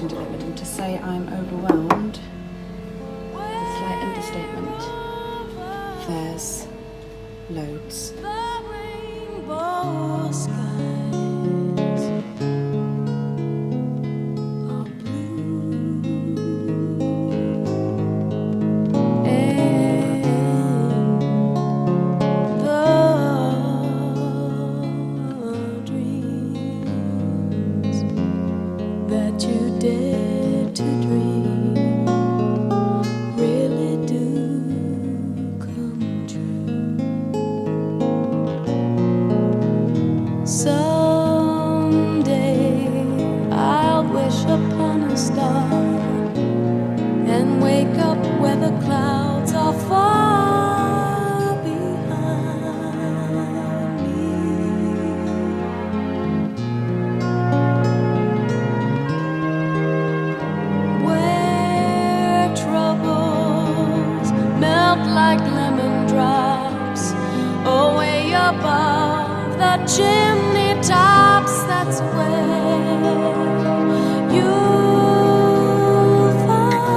collection delivered, and to say I'm overwhelmed is a slight understatement. There's loads. Like lemon drops away above the chimney tops. That's where you'll find me.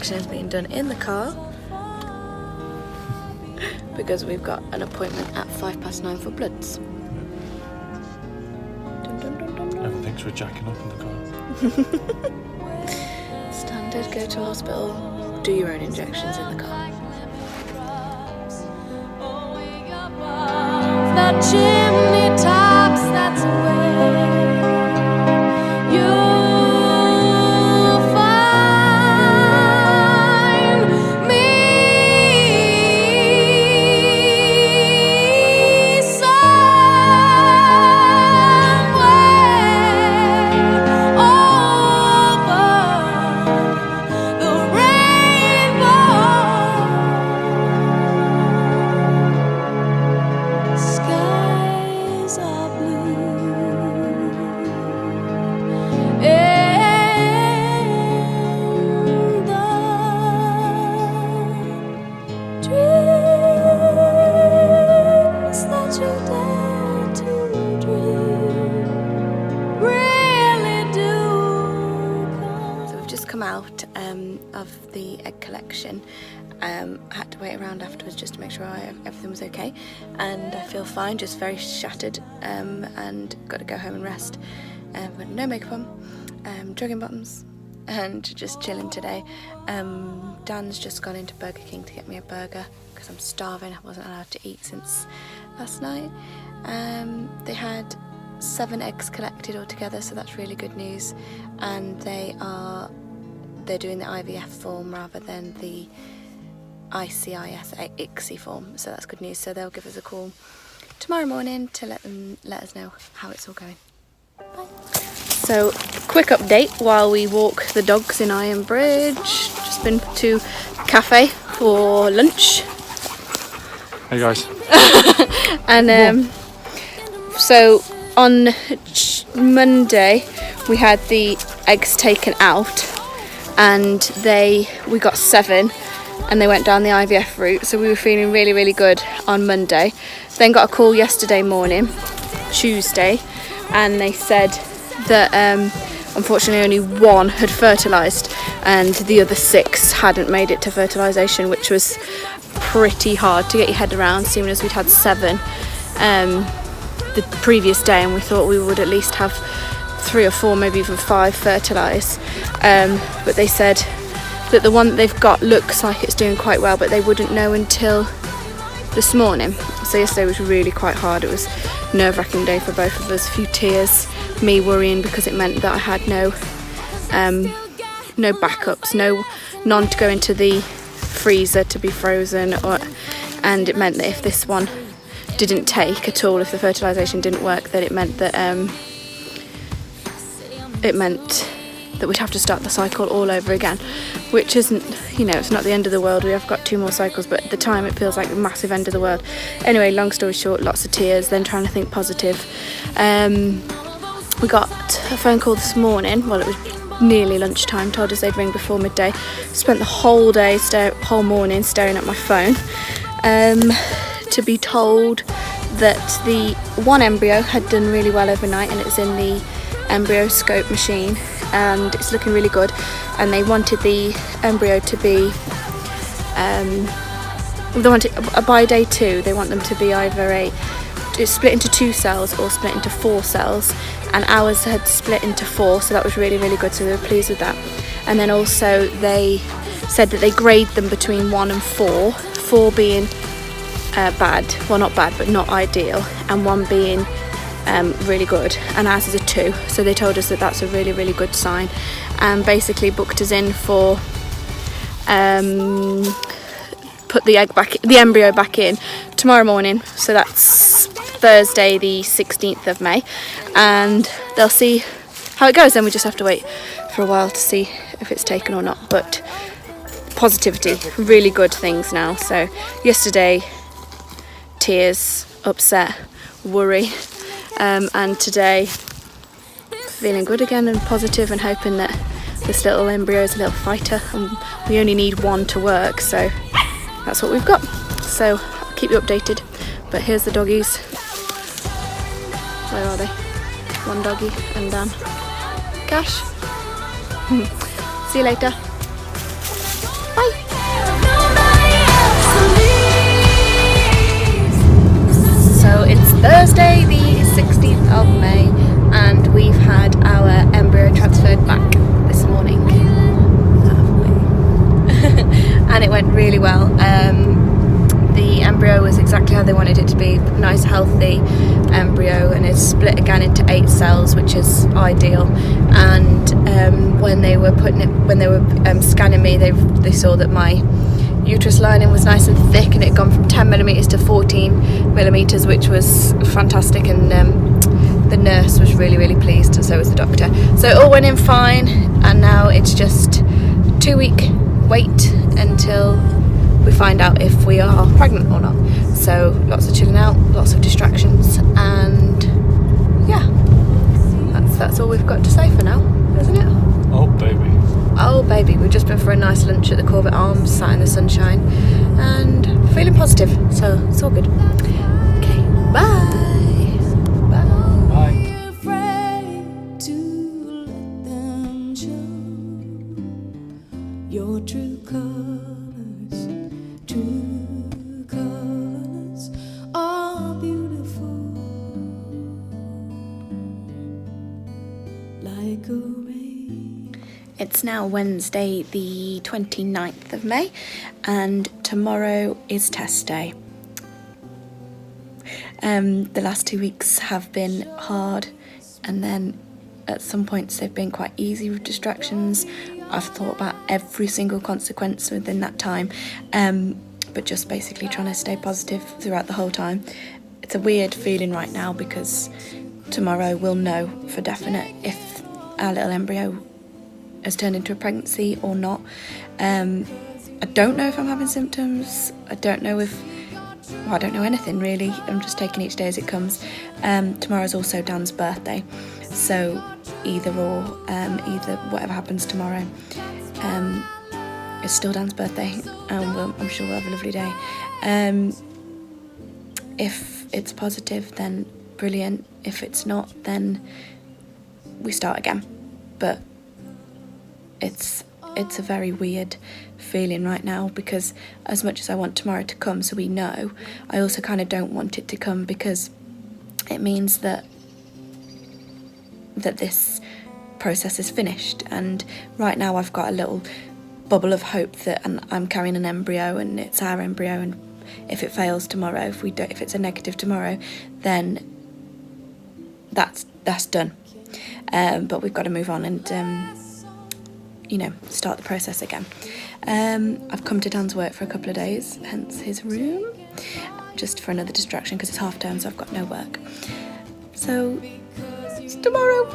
Has been done in the car because we've got an appointment at 9:05 for bloods. Dun, dun, dun, dun, dun. Everyone thinks we're jacking up in the car. Standard, go to hospital, do your own injections in the car. The chimney tops, that's where you out of the egg collection. I had to wait around afterwards just to make sure everything was okay, and I feel fine, just very shattered, and got to go home and rest. But no makeup on, jogging bottoms, and just chilling today. Dan's just gone into Burger King to get me a burger because I'm starving. I wasn't allowed to eat since last night. They had 7 eggs collected altogether, so that's really good news, and they're doing the IVF form rather than the ICSI form, so that's good news. So they'll give us a call tomorrow morning to let us know how it's all going. Bye. So quick update while we walk the dogs in Iron Bridge. Just been to a cafe for lunch. Hey guys. And so on Monday we had the eggs taken out, and we got 7, and they went down the IVF route, so we were feeling really, really good on Monday. Then got a call yesterday morning, Tuesday, and they said that unfortunately only 1 had fertilised and the other 6 hadn't made it to fertilisation, which was pretty hard to get your head around, seeing as we'd had 7 the previous day, and we thought we would at least have 3 or 4, maybe even 5 fertilise. But they said that the one that they've got looks like it's doing quite well, but they wouldn't know until this morning. So yesterday was really quite hard. It was a nerve-wracking day for both of us. A few tears, me worrying because it meant that I had no backups, none to go into the freezer to be frozen, and it meant that if this one didn't take at all, if the fertilisation didn't work, then it meant that we'd have to start the cycle all over again, which isn't, it's not the end of the world. We have got 2 more cycles, but at the time it feels like a massive end of the world. Anyway, long story short, lots of tears, then trying to think positive. We got a phone call this morning, well, it was nearly lunchtime, told us they'd ring before midday. Spent the whole morning staring at my phone, to be told that the one embryo had done really well overnight and it's in the embryo scope machine and it's looking really good, and they wanted the embryo to be by day 2 they want them to be either split into 2 cells or split into 4 cells, and ours had split into 4, so that was really, really good, so they were pleased with that. And then also they said that they grade them between 1 and 4, 4 being bad, well not bad but not ideal, and 1 being really good, and ours is a 2, so they told us that that's a really, really good sign, and basically booked us in for put the embryo back in tomorrow morning, so that's Thursday the 16th of May, and they'll see how it goes. Then we just have to wait for a while to see if it's taken or not, but positivity, really good things now. So yesterday, tears, upset, worry, and today feeling good again and positive and hoping that this little embryo is a little fighter, and we only need 1 to work, so that's what we've got. So I'll keep you updated, but here's the doggies. Where are they? 1 doggy and Dan. Cash. See you later. Bye. So it's Thursday the 16th of May and we've had our embryo transferred back this morning. And it went really well. The embryo was exactly how they wanted it to be, nice healthy embryo, and it's split again into 8 cells, which is ideal. And when they were scanning me, they saw that my uterus lining was nice and thick, and it had gone from 10 millimeters to 14 millimeters, which was fantastic, and the nurse was really, really pleased, and so was the doctor. So it all went in fine, and now it's just 2-week wait until we find out if we are pregnant or not. So lots of chilling out, lots of distractions, and yeah, that's all we've got to say for now, isn't it? Oh baby. Oh baby, we've just been for a nice lunch at the Corbett Arms, sat in the sunshine and feeling positive, so it's all good. Okay, bye. Bye. Bye. Afraid to let them show your true colors, true colors are beautiful, like a rain. It's now Wednesday the 29th of May and tomorrow is test day. The last 2 weeks have been hard, and then at some points they've been quite easy with distractions. I've thought about every single consequence within that time, but just basically trying to stay positive throughout the whole time. It's a weird feeling right now because tomorrow we'll know for definite if our little embryo has turned into a pregnancy or not. I don't know if I'm having symptoms. I don't know anything really. I'm just taking each day as it comes. Tomorrow's also Dan's birthday, so either whatever happens tomorrow, it's still Dan's birthday, and I'm sure we'll have a lovely day. If it's positive, then brilliant. If it's not, then we start again. But it's a very weird feeling right now, because as much as I want tomorrow to come so we know, I also kind of don't want it to come, because it means that this process is finished. And right now I've got a little bubble of hope that I'm carrying an embryo and it's our embryo, and if it fails tomorrow, if it's a negative tomorrow, then that's done. But we've got to move on and start the process again. I've come to Dan's work for a couple of days, hence his room, just for another distraction because it's half term, so I've got no work. So it's tomorrow.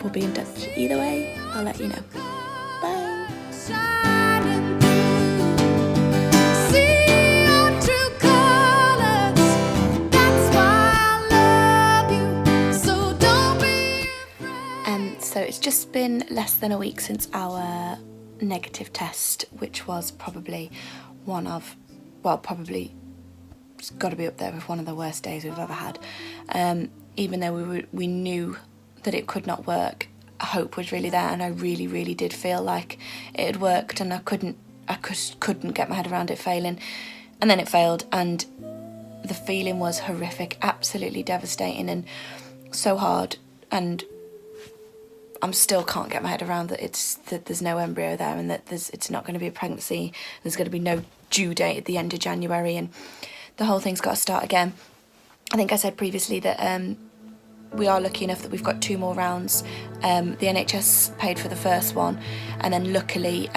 We'll be in touch either way. I'll let you know. Bye. Shining through, see your true colors. That's why I love you. So don't be afraid. So it's just been less than a week since our negative test, which was probably it's got to be up there with one of the worst days we've ever had. Even though we knew that it could not work, hope was really there, and I really, really did feel like it had worked, and I couldn't get my head around it failing, and then it failed, and the feeling was horrific, absolutely devastating, and so hard, and I still can't get my head around that there's no embryo there, and that it's not going to be a pregnancy. There's going to be no due date at the end of January, and the whole thing's got to start again. I think I said previously that we are lucky enough that we've got 2 more rounds. The NHS paid for the first one, and then luckily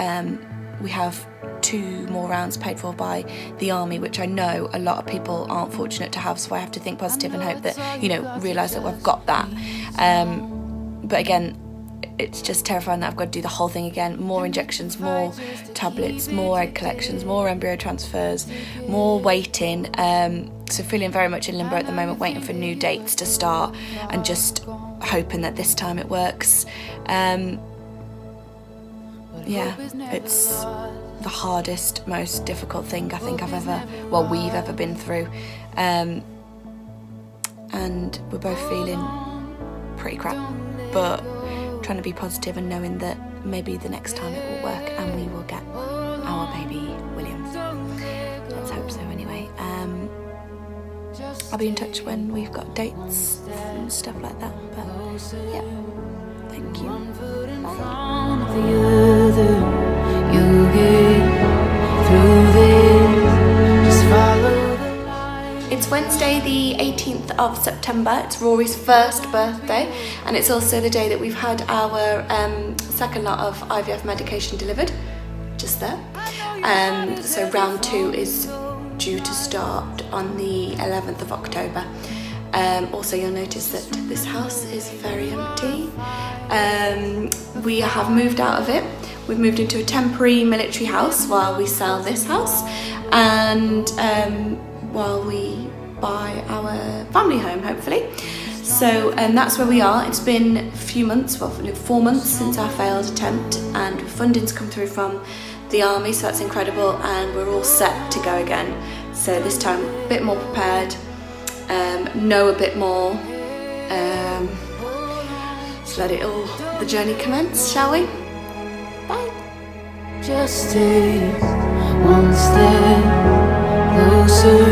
we have 2 more rounds paid for by the army, which I know a lot of people aren't fortunate to have, so I have to think positive and hope that, realise that we've got that. But again, it's just terrifying that I've got to do the whole thing again. More injections, more tablets, more egg collections, more embryo transfers, more waiting. So feeling very much in limbo at the moment, waiting for new dates to start and just hoping that this time it works. It's the hardest, most difficult thing I think we've ever been through. And we're both feeling pretty crap, but trying to be positive and knowing that maybe the next time it will work and we will get our baby Williams. Let's hope so anyway. I'll be in touch when we've got dates and stuff like that, but yeah, thank you. It's Wednesday the 18th of September. It's Rory's first birthday, and it's also the day that we've had our second lot of IVF medication delivered, just there. So round 2 is due to start on the 11th of October. Also, you'll notice that this house is very empty. We have moved out of it. We've moved into a temporary military house while we sell this house, and while we buy our family home, hopefully. So that's where we are. It's been a few months, 4 months since our failed attempt, and funding's come through from the army, so that's incredible, and we're all set to go again. So this time a bit more prepared, know a bit more. Let's let the journey commence, shall we? Bye. Just take one step closer,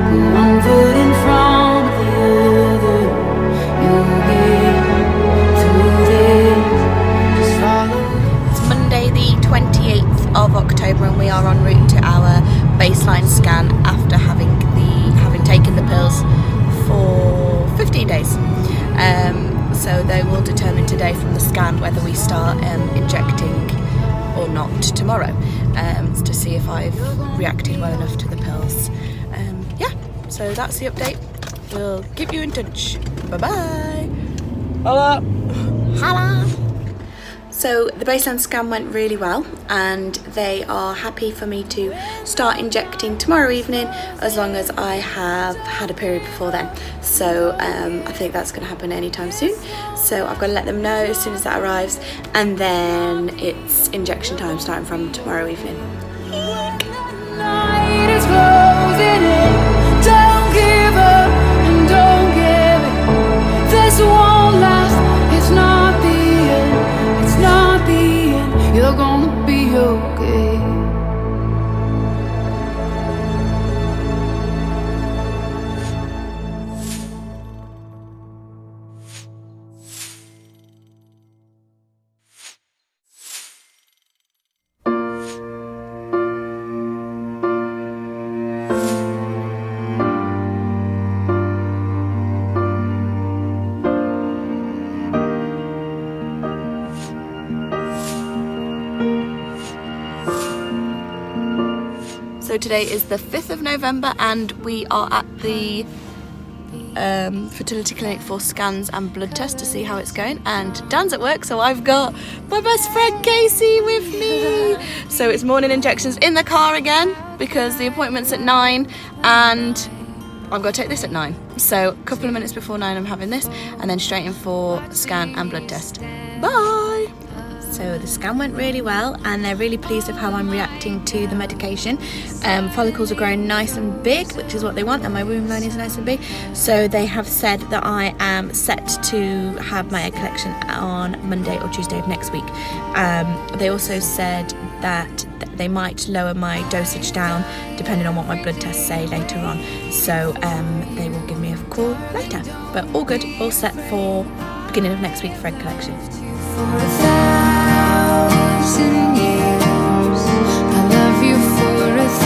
put one foot in front of the other. You'll get through this. Just follow. It's Monday the 28th of October, and we are en route to our baseline scan after having taken the pills for 15 days. So they will determine today from the scan whether we start injecting or not tomorrow, to see if I've reacted well enough to the pills. So that's the update. We'll keep you in touch. Bye bye. Hola. Hello. So the baseline scan went really well, and they are happy for me to start injecting tomorrow evening as long as I have had a period before then. So I think that's going to happen anytime soon. So I've got to let them know as soon as that arrives, and then it's injection time starting from tomorrow evening. Night is closing in. Don't give up and don't give it. This won't last. It's not the end. It's not the end. You're gonna be okay. So today is the 5th of November and we are at the fertility clinic for scans and blood tests to see how it's going, and Dan's at work, so I've got my best friend Casey with me. So it's morning injections in the car again because the appointment's at 9 and I've got to take this at 9. So a couple of minutes before 9 I'm having this, and then straight in for scan and blood test. Bye! So the scan went really well and they're really pleased with how I'm reacting to the medication. Follicles are growing nice and big, which is what they want, and my womb lining is nice and big. So they have said that I am set to have my egg collection on Monday or Tuesday of next week. They also said that they might lower my dosage down depending on what my blood tests say later on. So they will give me a call later. But all good, all set for beginning of next week for egg collection. For 1,000 years, I love you for 1,000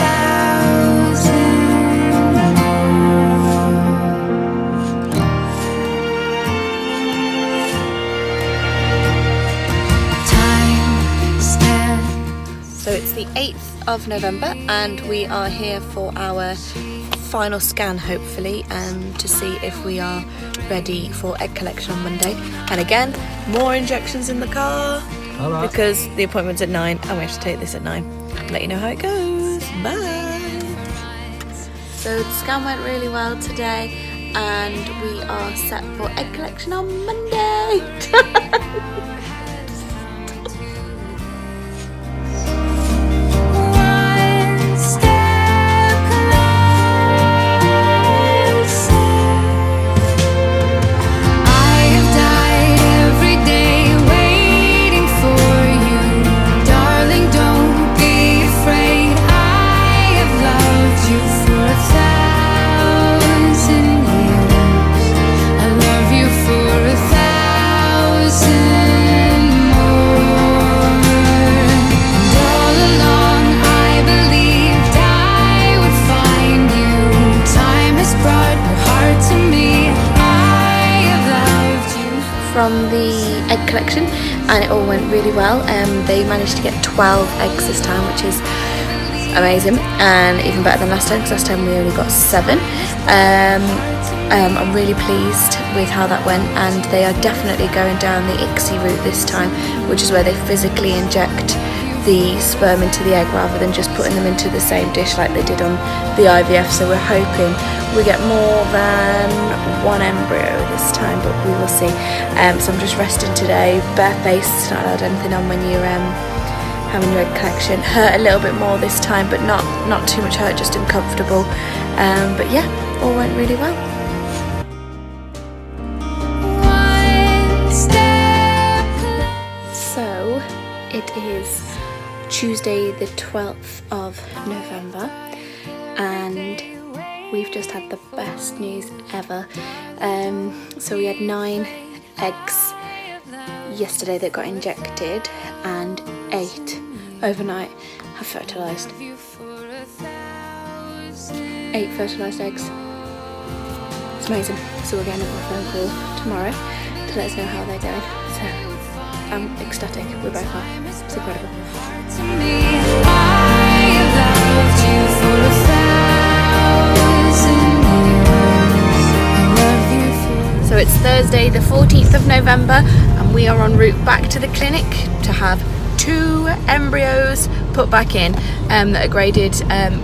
time stands. So it's the 8th of November and we are here for our final scan hopefully, to see if we are ready for egg collection on Monday. And again, more injections in the car because the appointment's at 9 and we have to take this at 9. I'll let you know how it goes. Bye! So the scan went really well today and we are set for egg collection on Monday. From the egg collection, and it all went really well. They managed to get 12 eggs this time, which is amazing and even better than last time, because last time we only got 7. I'm really pleased with how that went, and they are definitely going down the ICSI route this time, which is where they physically inject the sperm into the egg rather than just putting them into the same dish like they did on the IVF. So we're hoping we get more than 1 embryo this time, but we will see. So I'm just resting today, barefaced, not allowed anything on when you're having your egg collection. Hurt a little bit more this time, but not too much hurt, just uncomfortable. But yeah, all went really well. So it is Tuesday the 12th of November and we've just had the best news ever. So we had 9 eggs yesterday that got injected and 8 overnight have fertilised. 8 fertilised eggs. It's amazing. So we're getting a phone call tomorrow to let us know how they're going. So I'm ecstatic. We both are. It's incredible. So it's Thursday the 14th of November and we are en route back to the clinic to have 2 embryos put back in that are graded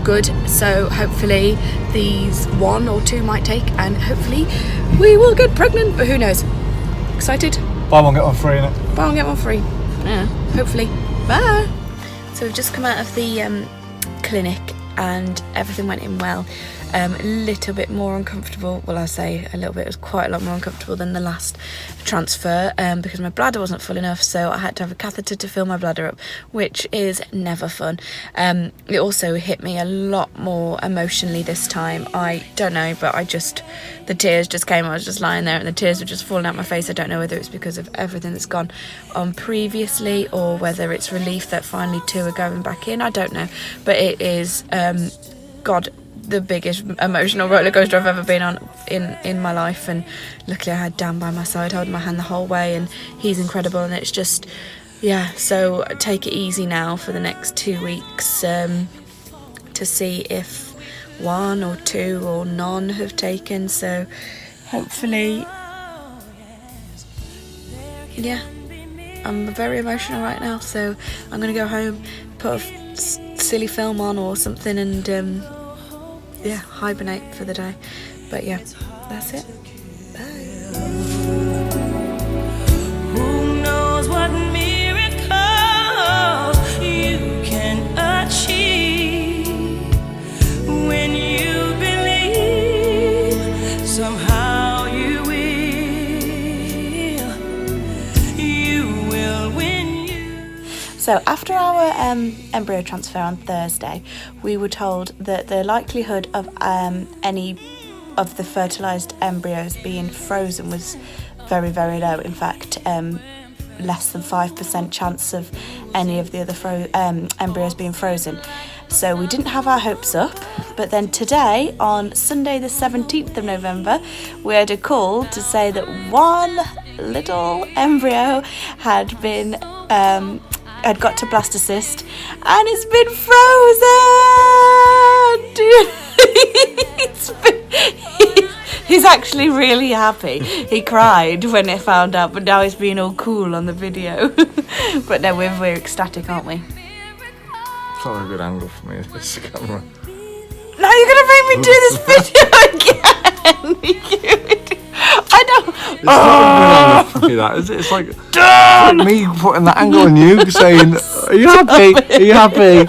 good. So hopefully these 1 or 2 might take, and hopefully we will get pregnant, but who knows. Excited? Buy one get one free, innit? Buy one get one free. Yeah, hopefully. Bye! So we've just come out of the clinic and everything went in well. A little bit more uncomfortable, well I say a little bit, it was quite a lot more uncomfortable than the last transfer because my bladder wasn't full enough, so I had to have a catheter to fill my bladder up, which is never fun. It also hit me a lot more emotionally this time. I don't know, but the tears just came. I was just lying there and the tears were just falling out my face. I don't know whether it's because of everything that's gone on previously or whether it's relief that finally 2 are going back in. I don't know, but it is the biggest emotional roller coaster I've ever been on in my life. And luckily I had Dan by my side holding my hand the whole way, and he's incredible. And it's just, yeah, so take it easy now for the next 2 weeks. to see if one or two or none have taken. So hopefully, yeah, I'm very emotional right now, so I'm gonna go home, put a silly film on or something, and yeah, hibernate for the day. But yeah, that's it. Bye. Who knows what miracles you can achieve when you believe somehow you will win you. So after our embryo transfer on Thursday, we were told that the likelihood of any of the fertilised embryos being frozen was very, very low. In fact, less than 5% chance of any of the other embryos being frozen. So we didn't have our hopes up, but then today, on Sunday the 17th of November, we had a call to say that one little embryo had got to blastocyst and it's been frozen. He's actually really happy. He cried when he found out, but now he's being all cool on the video. But no, we're ecstatic, aren't we? It's not a good angle for me, this camera. Now you're gonna make me do this video again. I don't. It's not a good angle for me, that is it? It's like me putting that angle on you, saying, "Are you happy? Are you happy?"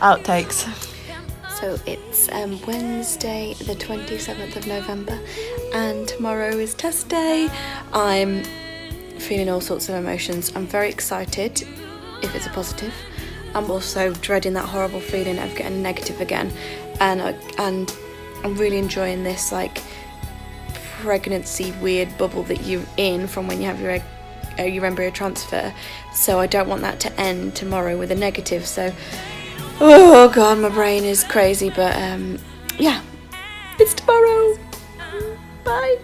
Outtakes. So it's Wednesday the 27th of November and tomorrow is test day. I'm feeling all sorts of emotions. I'm very excited if it's a positive. I'm also dreading that horrible feeling of getting negative again, and I'm really enjoying this like pregnancy weird bubble that you're in from when you have your embryo transfer. So I don't want that to end tomorrow with a negative. So oh god, my brain is crazy, but yeah, it's tomorrow. Bye.